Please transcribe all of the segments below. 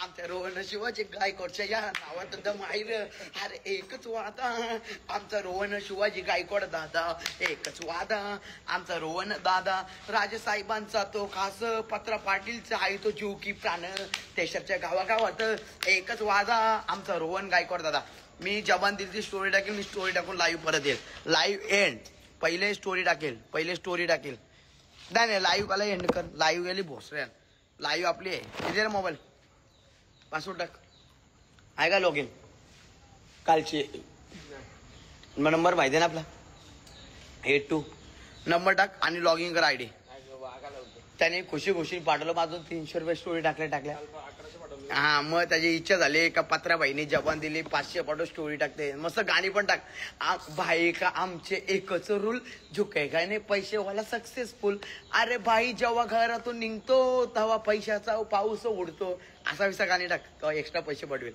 आमच्या रोहन शिवाजी गायकवाडच्या या नावात दम आहे. अरे एकच वादा आमचा रोहन शिवाजी गायकवाड दादा, एकच वादा आमचा रोहन दादा. राजेसाहेबांचा तो खास, पत्रा पाटीलचा आहे तो जीव की प्राण. देशाच्या गावागावात एकच वादा आमचा रोहन गायकवाड दादा. मी जबान दिलची स्टोरी टाकेल, मी स्टोरी टाकून लाईव्ह परत येईल. लाईव्ह एंड पहिले स्टोरी टाकेल, नाही लाईव्ह काला एंड कर. लाईव्ह गेली भोसऱ्या. लाईव्ह आपली आहे. किती रे मोबाईल पासवर्ड टाक. आहे का लॉग इन कालची? मग नंबर माहिती आहे ना आपला 82 नंबर टाक आणि लॉग इन कर आयडी. त्याने खुशी पाठवलं. माझं 300 रुपये स्टोरी टाकल्या. हा मग त्याची इच्छा झाली का पत्राबाईने जबान दिली 500 पाठव स्टोरी टाकते. मस्त गाणी पण टाक. भाई का आमचे एकच रूल, झुके काय नाही पैसेवाला सक्सेसफुल. अरे भाई जेव्हा घरातून निघतो तेव्हा पैशाचा पाऊस उडतो. असा विसा गाणी टाक तेव्हा एक्स्ट्रा पैसे पडवेल.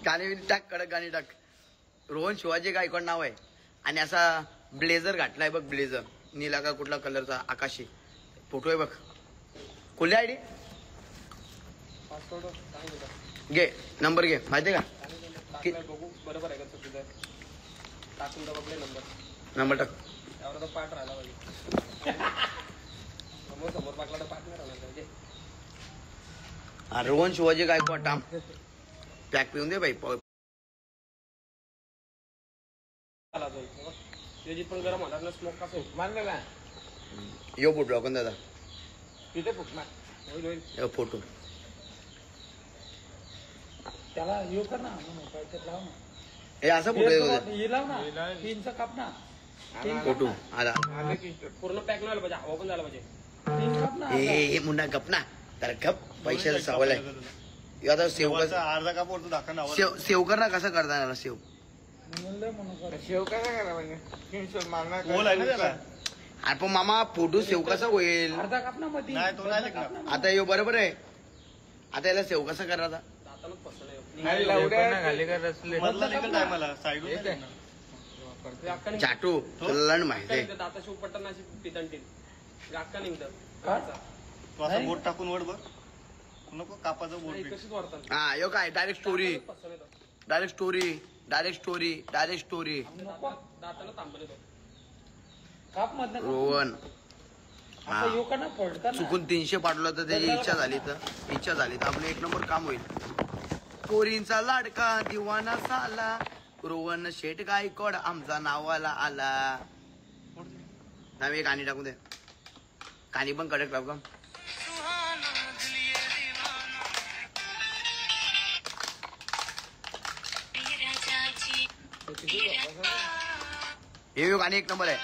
गाणी टाक, कडक गाणी टाक. रोहन शिवाजी गायकवाड नाव आहे आणि असा ब्लेझर घातलाय बघ. ब्लेझर नीला का कुठला कलरचा आकाशी फोटो आहे बघ. खुली आयडी घे, नंबर घे. माहिती का बरोबर आहे का? टाकून नंबर टाक. एवढा पाठ राहिला पाहिजे. समोर पाकला पाठ नाही राहिला पाहिजे. रोहन शिवाजी गायकवाड टाम पॅक पिऊन दे बाई. पण गरम होणार ना स्मोक कसं मानलेला यो फोटो टाकून दादा. तिथे फुटणार फोटो त्याला येऊ कर ना लाव ना. हे असा फोटो लाव ना. 3चा काप ना. फोटो आला पूर्ण पॅक नाही पाहिजे. हवा पण झाला पाहिजे. 3 काप ना. हे मुन्ना गप ना. तर गप पैशाचा सवाल आहे. आता सेव अर्धा काप वरतो दाखवा. सेव कर ना. कसं करता येणार सेव? शेव काय करा म्हणजे गोल आहे ना त्याला. अरे पण मामा फोटो सेव कसा होईल? अर्धा काप ना मध्ये. नाही तो नाही लागणार. आता यो बरोबर आहे. आता याला सेव कसा करायचा? दातानच फसलं. मधला निघल टायमाला साईडून चाटू तुला माहिती आहे. दाता शिव पट्टन अशी पितंटील गाक्का निघतात. तू असं बोट टाकून वड बघ नको कापाचं बोट. कशीच वाढतात. हा यो काय डायरेक्ट स्टोरी. दाताला थांबले तो काप मधनं रोहन असं येऊ का ना. फडका ना. चुकून 300 पाठवलं तर त्याची इच्छा झाली तर आपलं 1 नंबर काम होईल. पोरींचा लाडका दिवाना साला, रोहन शेठ गायकवाड आमचा नावाला आला. एक गाणी टाकून दे. गाणी पण कडक टाकू का? हे गाणी 1 नंबर आहे.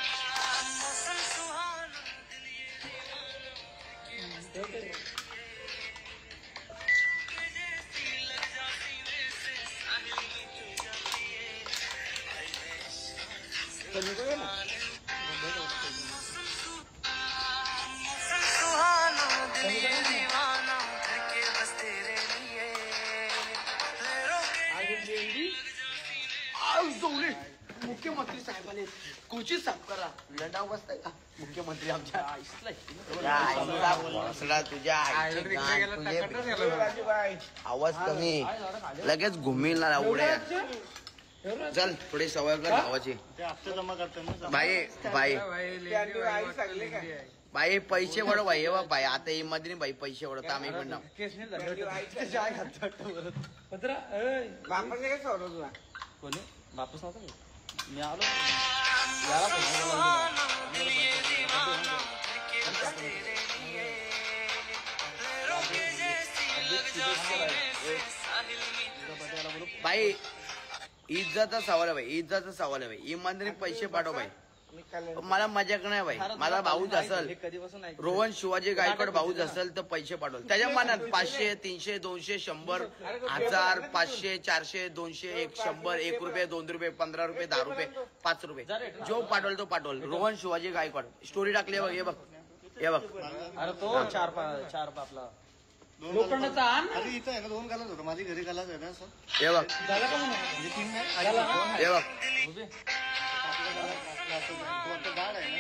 मुख्यमंत्री साहेबांनी कुची साफ करा. लंडाव बसताय का मुख्यमंत्री आमच्या? तुझ्या आवाज कमी लगेच घुमील ना एवढे. चल थोडी सवय कर आवाजी. जमा करतो बाई पैसे वडव भाई. बाई आता ही मध्ये बाई पैसे वडवत आम्ही पण ना. वापस नव्हता मी आलो. बाई इज्जतचा सवाल आहे भाई. इज्जतचा सवाल आहे भाई. इमानदारी पैसे पाठव भाई. मला मजाक नाही भाई. माझा भाऊच असेल रोहन शिवाजी गायकवाड भाऊच असेल तर पैसे पाठवल त्याच्या मनात. 500 300 200 100 1000 500 400 200 100 1 रुपये 2 रुपये 15 रुपये 10 रुपये 5 रुपये जो पाठवल तो पाठवल. रोहन शिवाजी गायकवाड स्टोरी टाकली बघ. हे बघ. अरे तो 4 आपला लोखंडाचा आण. अरे इथं आहे ना 2 गालाच होतं. माझी घरी गालाच आहे ना असं. हे बघ. झालं का म्हणून 3 नाही. हे बघ. गाड आहे ना.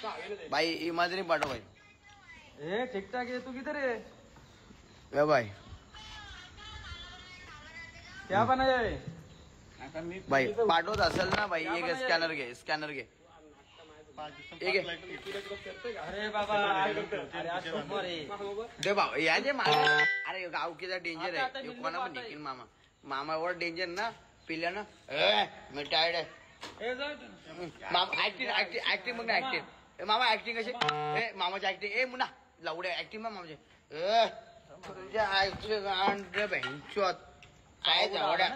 भाई इमादरी पाठव भाई ए ठीक ठाक है तू किधर है ए भाई क्या बनाया है भाई पाठवत असेल ना भाई एक स्कॅनर घे एक घे. अरे बाबा अरे आज सोमवार आहे दे बाबा या जे मामा अरे गावकीचा डेंजर आहे कोणा पण निघीन मामा एवढा डेंजर ना पिल्या ना मी टायर्ड आहे मामा ऍक्टिंग बघ ना ऍक्टिंग मामा ऍक्टिंग कशी मामाची ऍक्टिंग मुना लावड्या ऍक्टिंग बघ मामाचे तुझ्या आईची गाण बहिणचोत काय जावड्या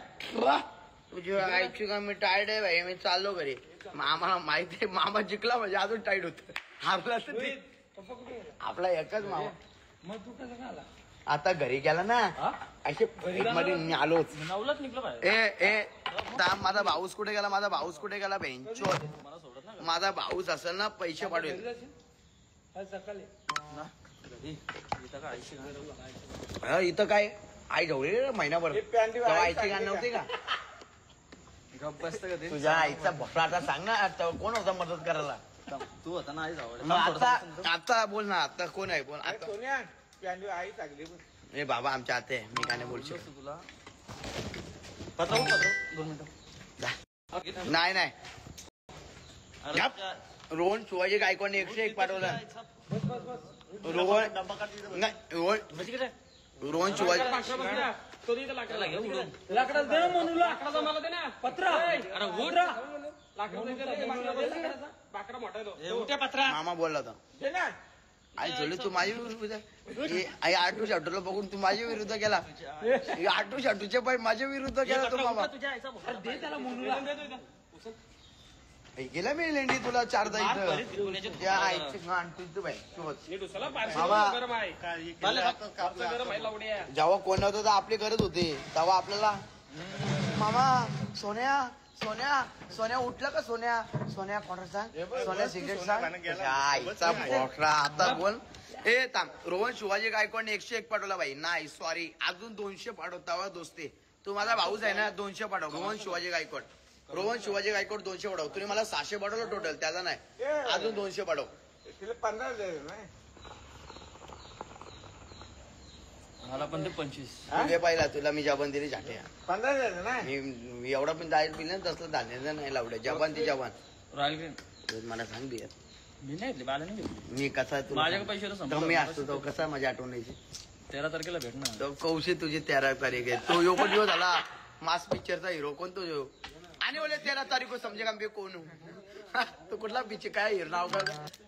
तुझ्या आईची गाण मी टायर्ड आहे भाई मी चाललो घरी मामाला माहिती आहे मामा जिंकला म्हणजे अजून टाईट होत आपला तर आपला एकच मामा मग तू कसं काय आला आता घरी गेला ना असे मध्ये मी आलोच नवलाच निघलं पाहिजे ए माझा भाऊस कुठे गेला बेंचोत मला सोडत ना माझा भाऊस असेल ना पैसे पाठवेल सकाळी इथं काय आईशी घाल. इथं काय आई ढवळी महिनाभर तेव्हा आईची गाण नव्हती का गप्प बसतं का ते तुझ्या आईचा भपला आता सांग ना आता कोण होता मदत करायला तू होता ना आई जावड मग आता बोल ना आता कोण आहे बोल आता सोन्या प्यांडी आई चांगली ए बाबा आमच्या आते मी काय नाही बोलू शकत तुला पत्रव 2 मिनिटं नाही अरे गप. रोहन शिवाजी गायकवाडने 101 पाठवलं रोहन नाही रोहन शिवाजी लाकडाच दे ना म्हणून लाकडाचा मला दे ना पत्र अरे उठ बाकडा मोठा आहे तो. उठ्या पत्रा मामा बोलला होता दे ना आई झोली तू माझ्या विरुद्ध आई आठू शाटूला बघून तू माझ्या विरुद्ध केला आठू शाटूच्या पाय माझ्या विरुद्ध केला तो मामा तुझ्या आईचा भोपळा. दे त्याला म्हणून गेला मी लेंडी तुला 4दा इथं त्या आईची गाण तुझं बाई शोध. मामा गरम आहे कापसा गरम आहे लावड्या जेव्हा कोण नव्हतं तर आपली गरज होती तेव्हा आपल्याला मामा सोन्या उठला का सोन्या कोणा सांग सोन्या सिगरेट सांग आईचा बोटरा आता बोल ए थांब रोहन शिवाजी गायकवाडने 101 पाठवला बाई नाही सॉरी अजून 200 पाठव तेव्हा दोस्ती तू माझा भाऊच आहे ना 200 पाठव रोहन शिवाजी गायकवाड 200 पाठव तुम्ही मला 600 पाठवलं टोटल त्याचा नाही अजून 200 पाठव तिला 15 दे ना मला पण ते 25 तुझे पाहिला तुला मी जबान दिली झाटे 15 दे ना मी एवढा पण जाहीर पिलं तसलं धान्य नाही लावलं जबान ती जबान रॉयल ग्रीन मला सांग बियर मी नाही घेतली बाला नाही घेतली मी कसा तुला माझ्याकडे पैसे तर संपले. कमी असतो तो कसा माझ्या आठवण्याची 13 तारखेला भेटणार तो कौशे तुझी 13 तारीख आहे तो यो दिवस झाला मास पिक्चरचा हिरो कोण तो जो आणि बोले 13 तारीख को समजेगा मी कोण हूं तो कुठला पिक्चर काय हिरो नाव काय